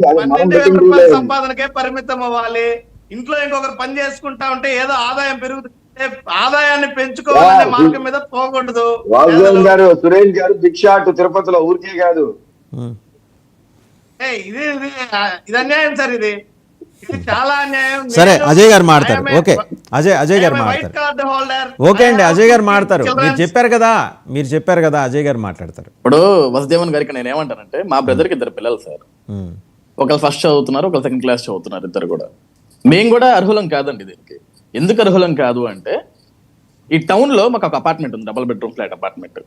12,000 రూపాయల సంపాదనకే పరిమితం అవ్వాలి. ఇంట్లో ఇంకొకరు పని చేసుకుంటా ఉంటే ఏదో ఆదాయం పెరుగుతుంది, ఆదాయాన్ని పెంచుకోవాలనే మార్గం మీద పోకూడదు. వాసుదేవన్ గారు, సురేష్ గారు భిక్షాటు తిరుపతిలో ఊరికే కాదు. ఇది అన్యాయం సార్, ఇది చాలా అన్యాయం. సరే అజయ్ గారు మాడతారు. ఓకే అజయ్ గారు మాడతారు. ఓకే అండి, అజయ్ గారు మాడతారు. మీరు చెప్పారు కదా అజయ్ గారు మాట్లాడతారు. ఇప్పుడు వసుదేవన్ గారికి నేను ఏమంటానంటే, మా బ్రదర్కి 2 పిల్లలు సార్. ఒకళ్ళు ఫస్ట్ చదువుతున్నారు, ఒకళ్ళు సెకండ్ క్లాస్ చదువుతున్నారు. ఇద్దరు కూడా మేము కూడా అర్హులం కాదండి దీనికి. ఎందుకు అర్హులం కాదు అంటే, ఈ టౌన్ లో మాకు ఒక అపార్ట్మెంట్ ఉంది, 2 బెడ్రూమ్ ఫ్లాట్ అపార్ట్మెంట్.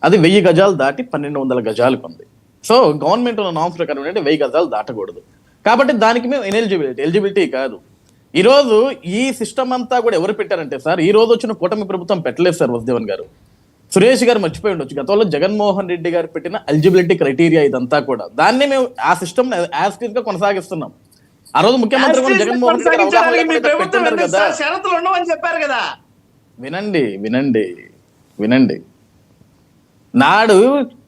అది 1000 గజాలు దాటి 1200 గజాలకు ఉంది. సో గవర్నమెంట్ ఉన్న నామ్స్ ప్రకారం ఏంటంటే 1000 గజాలు దాటకూడదు. కాబట్టి దానికి మేము ఎలిజిబిలిటీ కాదు. ఈ రోజు ఈ సిస్టమ్ అంతా కూడా ఎవరు పెట్టారంటే సార్, ఈ రోజు వచ్చిన కూటమి ప్రభుత్వం పెట్టలేదు సార్. వసుదేవన్ గారు, సురేష్ గారు మర్చిపోయి ఉండొచ్చు, గతంలో జగన్మోహన్ రెడ్డి గారు పెట్టిన ఎలిజిబిలిటీ క్రైటీరియా ఇదంతా కూడా, దాన్ని మేము ఆ సిస్టమ్ యాజ్ గా కొనసాగిస్తున్నాం. ఆ రోజు ముఖ్యమంత్రి జగన్మోహన్ రెడ్డి గారు వినండి నాడు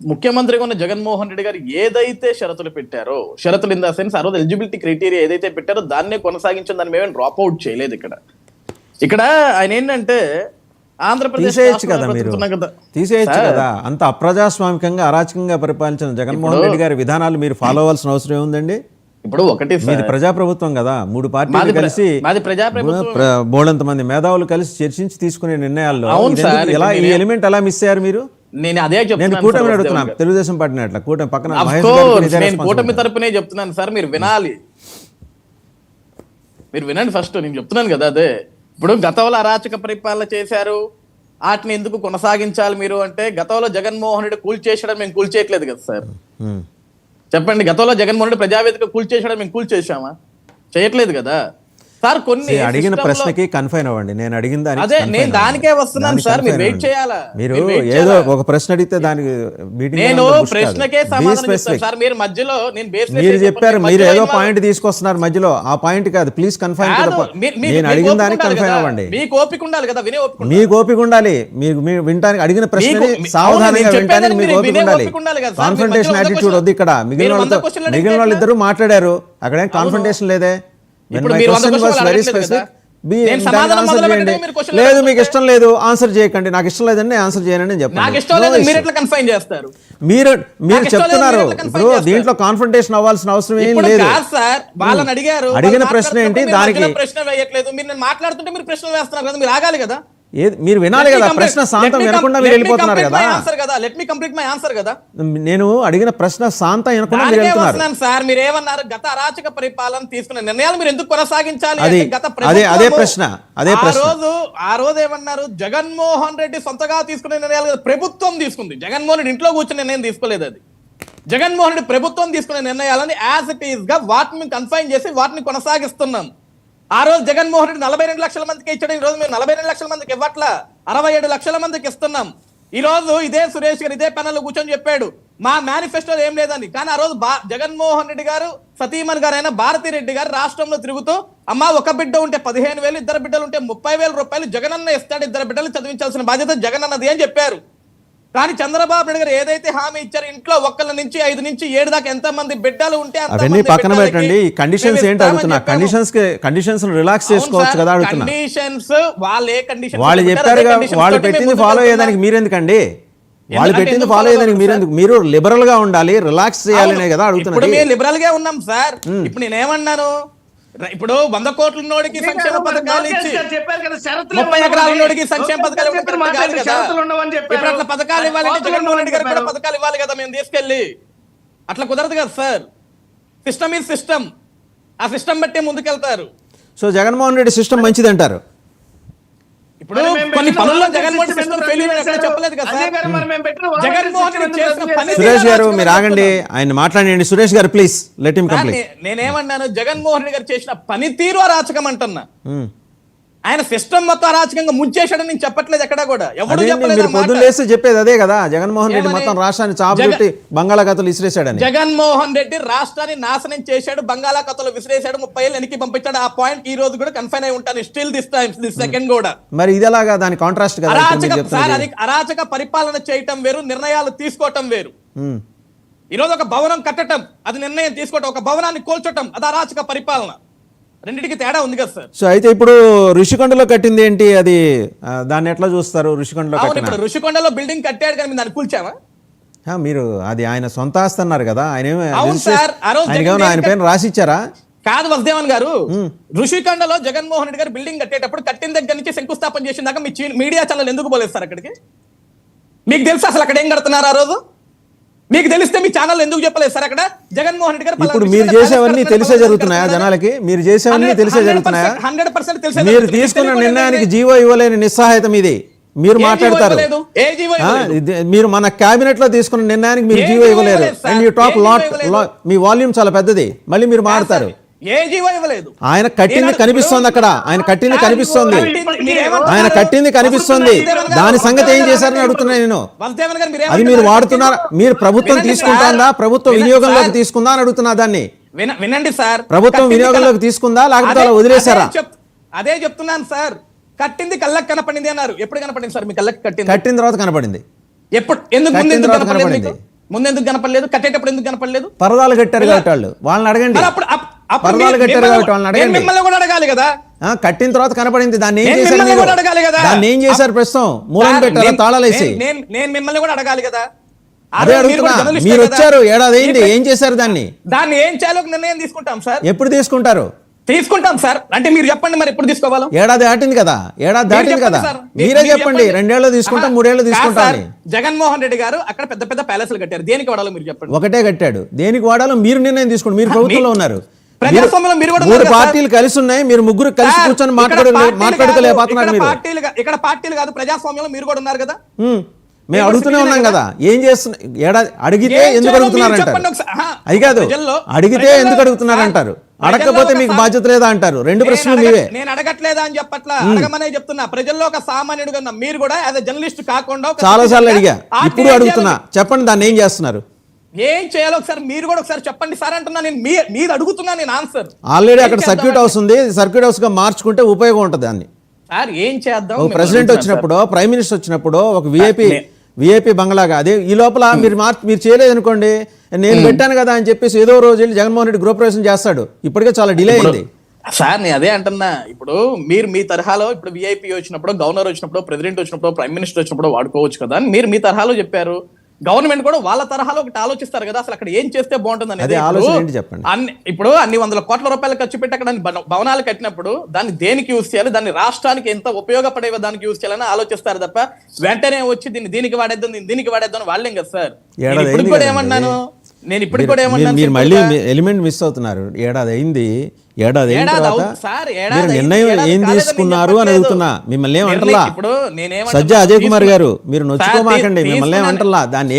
ముఖ్యమంత్రిగా ఉన్న జగన్మోహన్ రెడ్డి గారు ఏదైతే షరతులు పెట్టారో, షరతులు ఇన్ ద సెన్స్ ఆ రోజు ఎలిజిబిలిటీ క్రైటీరియా ఏదైతే పెట్టారో దాన్నే కొనసాగించిన దాన్ని మేమేం డ్రాప్ అవుట్ చేయలేదు. ఇక్కడ ఆయన ఏంటంటే ఆంధ్రప్రదేశ్ తీసేయచ్చు కదా. అంత అప్రజాస్వామికంగా అరాచకంగా పరిపాలించిన జగన్మోహన్ రెడ్డి గారి విధానాలు మీరు ఫాలో అవ్వాల్సిన అవసరం ఏముందండి? ఇప్పుడు ఒకటి మీది ప్రజాప్రభుత్వం కదా, 3 పార్టీలు కలిసి బోల్డంత మంది మేధావులు కలిసి చర్చించి తీసుకునే నిర్ణయాల్లో ఎలా ఈ ఎలిమెంట్ ఎలా మిస్ అయ్యారు మీరు? నేను అదే చెప్తున్నాను, కూటమి అడుగుతున్నాను, తెలుగుదేశం పార్టీ అట్లా కూటమి పక్కన కూటమి తరపునే చెప్తున్నాను సార్. మీరు వినండి ఫస్ట్. నేను చెప్తున్నాను కదా, అదే ఇప్పుడు గతంలో అరాచక పరిపాలన చేశారు, వాటిని ఎందుకు కొనసాగించాలి మీరు అంటే, గతంలో జగన్మోహన్ రెడ్డి కూల్చేసాడని మేము కూల్చేయట్లేదు కదా సార్. చెప్పండి, గతంలో జగన్మోహన్ రెడ్డి ప్రజావేదిక కూల్చేసాడని మేము కూల్చేసామా? చేయట్లేదు కదా సార్. కొన్ని అడిగిన ప్రశ్నకి కన్ఫైన్ అవ్వండి. నేను అడిగిన అదే నేను దానికే వస్తున్నాను సార్, మీరు వెయిట్ చేయాలా? మీరు ఏదో ఒక ప్రశ్న అడిగితే దానికి నేను ప్రశ్నకే సమాధానం ఇస్తాను సార్. మీరు మధ్యలో మీరు చెప్పారు, మీరు ఏదో పాయింట్ తీసుకొస్తున్నారు మధ్యలో, ఆ పాయింట్ కాదు. Please confine. నేను అడిగిన దానికి కన్ఫైన్ అవ్వండి. మీకు ఓపిక ఉండాలి కదా, వినే ఓపిక. మీకు ఓపిక ఉండాలి, మీరు వినటానికి, అడిగిన ప్రశ్నని సావధానంగా వినటానికి మీకు ఓపిక ఉండాలి. కాన్ఫ్రంటేషన్ యాటిట్యూడ్ వద్దు ఇక్కడ. మిగిలిన వాళ్ళు ఇద్దరు మాట్లాడారు, అక్కడేం కాన్ఫ్రంటేషన్ లేదే. లేదు మీకు ఇష్టం లేదు ఆన్సర్ చేయకండి, నాకు ఇష్టం లేదండి ఆన్సర్ చేయనండి చెప్పండి. మీరు చెప్తున్నారు. ఇప్పుడు దీంట్లో కాన్ఫ్రంటేషన్ అవ్వాల్సిన అవసరం ఏం లేదు. అడిగిన ప్రశ్న ఏంటి, దానికి ప్రశ్న వేయట్లేదు. మీరు మాట్లాడుతుంటే మీరు ప్రశ్న వేస్తున్నారు కదా, మీరు ఆగాలి కదా. మీరు వినాలి కదా. ప్రశ్న శాంతం వినకుండా మీరు వెళ్ళిపోతున్నారు కదా. నేను అడిగిన ప్రశ్న శాంతం వినకుండా మీరు వెళ్తున్నారు సార్. మీరు ఏమన్నారు, గత అరాచక పరిపాలన తీసుకున్న నిర్ణయాలు మీరు ఎందుకు కొనసాగించాలి? అదే ప్రశ్న. ఆ రోజు ఏమన్నారు, జగన్మోహన్ రెడ్డి సొంతగా తీసుకునే నిర్ణయాలు ప్రభుత్వం తీసుకుంది. జగన్మోహన్ రెడ్డి ఇంట్లో కూర్చుని నిర్ణయం తీసుకోలేదు. అది జగన్మోహన్ రెడ్డి ప్రభుత్వం తీసుకునే నిర్ణయాలని యాజ్ ఇట్ ఈస్ గా వాటిని కన్ఫైన్ చేసి వాటిని కొనసాగిస్తున్నాం. ఆ రోజు జగన్మోహన్ రెడ్డి 42 లక్షల మందికి ఇచ్చాడు. ఈ రోజు మేము 42 లక్షల మందికి ఇవ్వట్లా, 67 లక్షల మందికి ఇస్తున్నాం. ఈ రోజు ఇదే సురేష్ గారు ఇదే ప్యానెల్లో కూర్చొని చెప్పాడు, మా మేనిఫెస్టోలో ఏం లేదని. కానీ ఆ రోజు జగన్మోహన్ రెడ్డి గారు సతీమణి గారు అయిన భారతీ రెడ్డి గారు రాష్ట్రంలో తిరుగుతూ, అమ్మా ఒక బిడ్డ ఉంటే 15,000, 2 బిడ్డలు ఉంటే 30,000 రూపాయలు జగనన్న ఇస్తాడు, 2 బిడ్డలు చదివించాల్సిన బాధ్యత జగనన్నది అని చెప్పారు. కానీ చంద్రబాబు నాయుడు గారు ఏదైతే హామీ ఇచ్చారు, ఇంట్లో 1 నుంచి 5 నుంచి 7 దాకా ఎంత మంది బిడ్డలు ఉంటే అవన్నీ పక్కన పెట్టండి. కండిషన్స్ ఏంటి అడుగుతున్నా? కండిషన్స్ రిలాక్స్ చేసుకోవచ్చు కదా అడుగుతున్నా. కండిషన్స్ వాళ్ళు చెప్పారు, వాళ్ళు పెట్టింది ఫాలో అయ్యేదానికి మీరెందుకండి? వాళ్ళు పెట్టింది ఫాలో అయ్యేదానికి మీరెందుకు? మీరు లిబరల్ గా ఉండాలి, రిలాక్స్ చేయాలనే కదా అడుగుతున్నారు. మేము లిబరల్ గా ఉన్నాం సార్. ఇప్పుడు నేనేమన్నాను, ఇప్పుడు 100 కోట్ల ఉన్నోడికి సంక్షేమ పథకాలు ఇచ్చి 30 ఎకరాల ఉన్నోడికి సంక్షేమ పథకాలు ఇప్పుడు అట్లా పథకాలు ఇవ్వాలంటే జగన్మోహన్ రెడ్డి గారికి కూడా పథకాలు ఇవ్వాలి కదా మేము తీసుకెళ్ళి. అట్లా కుదరదు కదా సార్. సిస్టమ్ ఈజ్ సిస్టమ్, ఆ సిస్టమ్ బట్టే ముందుకెళ్తారు. సో జగన్మోహన్ రెడ్డి సిస్టమ్ మంచిది అంటారు. ఇప్పుడు కొన్ని పనుల్లో జగన్మోహన్ సిస్టమ్ ఫెయిల్యూర్ ఎక్కడ చెప్పలేదు కదా సార్. జగన్మోహన్ రెడ్డి చేసిన పని. సురేష్ గారు మీరు ఆగండి, ఆయన మాట్లాడండి. సురేష్ గారు ప్లీజ్ లెట్ హిమ్ కంప్లీట్. నేనేమన్నాను, జగన్మోహన్ రెడ్డి గారు చేసిన పనితీరు అరాచకం అంటున్నా. ఆయన సిస్టమ్ మొత్తం అరాచకంగా ముంచేశాడని నేను చెప్పట్లేదు ఎక్కడ కూడా. ఎవరు పొద్దులేసి చెప్పేది అదే కదా, జగన్మోహన్ రెడ్డి మొత్తం రాష్ట్రాన్ని చాపబెట్టి బంగాళాఖాతంలో విసిరేశాడని. జగన్మోహన్ రెడ్డి రాష్ట్రాన్ని నాశనం చేశాడు, బంగాళాఖాతంలో విసిరేశాడు, 30 ఏళ్ళు వెనక్కి పంపించాడు. ఆ పాయింట్ ఈ రోజు కూడా కన్ఫైన్ అయి ఉంటాను స్టిల్ దిస్ సెకండ్ కూడా. మరి ఇది ఎలాగా దాని కాంట్రాస్ట్ కదా? అరాచక పరిపాలన చేయటం వేరు, నిర్ణయాలు తీసుకోవటం వేరు. ఈరోజు ఒక భవనం కట్టడం అది నిర్ణయం తీసుకోవటం, ఒక భవనాన్ని కూల్చటం అది అరాచక పరిపాలన. రెండింటికి తేడా ఉంది కదా సార్. సో అయితే ఇప్పుడు ఋషికొండలో కట్టింది ఏంటి, అది దాన్ని ఎట్లా చూస్తారు? ఋషికొండలో అవును, కట్టిన ఇప్పుడు ఋషికొండలో బిల్డింగ్ కట్టాడు కానీ దాన్ని కూల్చామా? మీరు అది ఆయన సొంత ఆస్తి అన్నారు కదా, ఆయన అవును సార్, ఆ రోజు ఆయన పైన రాసిచ్చారా? కాదు వసుదేవన్ గారు, ఋషికొండలో జగన్మోహన్ రెడ్డి గారు బిల్డింగ్ కట్టేటప్పుడు కట్టిన దగ్గర నుంచి శంకుస్థాపన చేసిన దాకా మీ మీడియా ఛానల్ ఎందుకు పోలేదు సార్ అక్కడికి? మీకు తెలుసు అసలు అక్కడ ఏం కడుతున్నారు ఆ రోజు? మీకు తెలిస్తే మీ ఛానల్ ఎందుకు చెప్పలేదు సార్ అక్కడ జగన్మోహన్ రెడ్డి గారు? ఇప్పుడు మీరు చేసేవన్నీ తెలిసే జరుగుతున్నాయా జనాలకి? మీరు చేసేవన్నీ తెలిసే జరుగుతున్నాయా? 100% తెలిసే. మీరు తీసుకున్న నిర్ణయానికి జీవో ఇవ్వలేని నిస్సహాయత మీది. మీరు మాట్లాడతారు, మీరు మన కేబినెట్ లో తీసుకున్న నిర్ణయానికి మీరు జీవో ఇవ్వలేరు. And you talk lot, me volume చాలా పెద్దది, మళ్ళీ మీరు మాట్లాడతారు. ఏ జీవో ఇవ్వలేదు. ఆయన కట్టింది కనిపిస్తోంది, అక్కడ ఆయన కట్టింది కనిపిస్తోంది, ఆయన కట్టింది కనిపిస్తోంది. దాని సంగతి ఏం చేశారని అడుగుతున్నా నేను. అది మీరు వాడుతున్నారా? మీరు ప్రభుత్వం తీసుకుంటుందా, ప్రభుత్వం వినియోగంలోకి తీసుకుందా అని అడుగుతున్నా. దాన్ని వినండి సార్, ప్రభుత్వం వినియోగంలోకి తీసుకుందా లేకపోతే అలా వదిలేశారా? అదే చెప్తున్నాను సార్. కట్టింది కళ్ళకి కనపడింది అన్నారు. ఎప్పుడు కనపడింది సార్ మీ కళ్ళకి? కట్టిన తర్వాత కనపడింది. ఎప్పుడు? ఎందుకు ముందెందుకు కనపడలేదు? ముందెందుకు కనపడలేదు? కట్టేటప్పుడు ఎందుకు కనపడలేదు? పరదాలు కట్టారు కాబట్టి వాళ్ళని అడగండి. పరదాలు కట్టారు కాబట్టి వాళ్ళని అడగండి. మిమ్మల్ని కూడా అడగాలి కదా. కట్టిన తర్వాత కనపడింది, దాన్ని ఏం చేశారు మీరు? అడగాలి కదా. దాన్ని ఏం చేశారు? ప్రస్తుతం మూలం పెట్టారా తాళాలేసి? నేను మిమ్మల్ని కూడా అడగాలి కదా. అదే అడుగుతున్నా. మీరు వచ్చారు, ఏడాది అయింది, ఏం చేశారు దాన్ని? దాన్ని ఏం చేయాలో నిర్ణయం తీసుకుంటాం సార్. ఎప్పుడు తీసుకుంటారు? తీసుకుంటాం సార్. అంటే మీరు చెప్పండి మరి ఎప్పుడు తీసుకోవాలో. ఏడాది దాటింది కదా, ఏడాది దాటింది కదా, మీరే చెప్పండి. 2 ఏళ్ళు తీసుకుంటాం, 3 ఏళ్ళు తీసుకుంటాం. జగన్మోహన్ రెడ్డి గారు అక్కడ పెద్ద పెద్ద ప్యాలెస్లు కట్టారు. దేనికి వాడాలో మీరు చెప్పండి. ఒకటే కట్టాడు, దేనికి వాడాలో మీరు నిర్ణయం తీసుకోండి. మీరు ప్రభుత్వంలో ఉన్నారు, ప్రజాస్వామ్యంలో మీరు కూడా 3 పార్టీలు కలిసి ఉన్నాయి, మీరు ముగ్గురు కలిసి కూర్చొని మాట్లాడుకోలేకపోతున్నారు. ఇక్కడ పార్టీలు కాదు, ప్రజాస్వామ్యంలో మీరు కూడా ఉన్నారు కదా. మేము అడుగుతూనే ఉన్నాం కదా, ఏం చేస్తున్నా? ఏడాది అడిగితే ఎందుకు అడుగుతున్నారు అంటారు. అది కాదు, అడిగితే ఎందుకు అడుగుతున్నారు అంటారు. అడగకపోతే మీకు బాధ్యత లేదా అంటారు. 2 ప్రశ్నలు మీవే. నేను అడగట్లేదా అని చెప్పట్లా, అడగమనే చెప్తున్నా. ప్రజల్లో ఒక సామాన్యుడుగా మీరు కూడా యాజ్ ఎ జర్నలిస్ట్ కాకుండా చాలా సార్లు అడిగా, ఇప్పుడు అడుగుతున్నా. చెప్పండి, దాన్ని ఏం చేస్తున్నారు? ఏం చేయాలో ఒకసారి మీరు కూడా ఒకసారి చెప్పండి సార్ అంటున్నా. నేను మీరు అడుగుతున్నా, నేను ఆన్సర్. ఆల్రెడీ అక్కడ సర్క్యూట్ హౌస్ ఉంది, సర్క్యూట్ హౌస్ గా మార్చుకుంటే ఉపయోగం ఉంటుంది. దాన్ని సార్ ఏం చేద్దాం? ప్రెసిడెంట్ వచ్చినప్పుడు, ప్రైమ్ మినిస్టర్ వచ్చినప్పుడు ఒక విఐపి బంగ్లాగా, అదే ఈ లోపల మీరు చేయలేదు అనుకోండి, నేను పెట్టాను కదా అని చెప్పేసి ఏదో రోజు వెళ్ళి జగన్మోహన్ రెడ్డి గృహప్రవేశం చేస్తాడు. ఇప్పటికే చాలా డిలే అయింది సార్. నేను అదే అంటున్నా. ఇప్పుడు మీరు మీ తరహాలో ఇప్పుడు విఐపి వచ్చినప్పుడు, గవర్నర్ వచ్చినప్పుడు, ప్రెసిడెంట్ వచ్చినప్పుడు, ప్రైమ్ మినిస్టర్ వచ్చినప్పుడు వాడుకోవచ్చు కదా అని మీరు మీ తరహాలో చెప్పారు. గవర్నమెంట్ కూడా వాళ్ళ తరహాలో ఒకటి ఆలోచిస్తారు కదా, అసలు అక్కడ ఏం చేస్తే బాగుంటుంది అనేది. ఇప్పుడు అన్ని 100 కోట్ల రూపాయలు ఖర్చు పెట్టి అక్కడ భవనాలు కట్టినప్పుడు దాన్ని దేనికి యూజ్ చేయాలి, దాన్ని రాష్ట్రానికి ఎంత ఉపయోగపడే దానికి యూజ్ చేయాలని ఆలోచిస్తారు తప్ప వెంటనే వచ్చి దీనికి వాడేద్దాం దీనికి వాడేద్దాం వాళ్ళేం కదా సార్. ఇప్పుడు కూడా ఏమన్నాను, నేను ఇప్పుడు కూడా ఏమన్నాను, మీరు మళ్ళీ ఎలిమెంట్ మిస్ అవుతున్నారు. ఏడాది అయింది, ఏడాది అయిన తర్వాత మీరు నిర్ణయం ఏం తీసుకున్నారు అని అడుగుతున్నా. మిమ్మల్ని ఏమంటలా. సజ్జా అజయ్ కుమార్ గారు, మీరు నొచ్చుకోమాకండి, మిమ్మల్ని ఏమంటలా. దాన్ని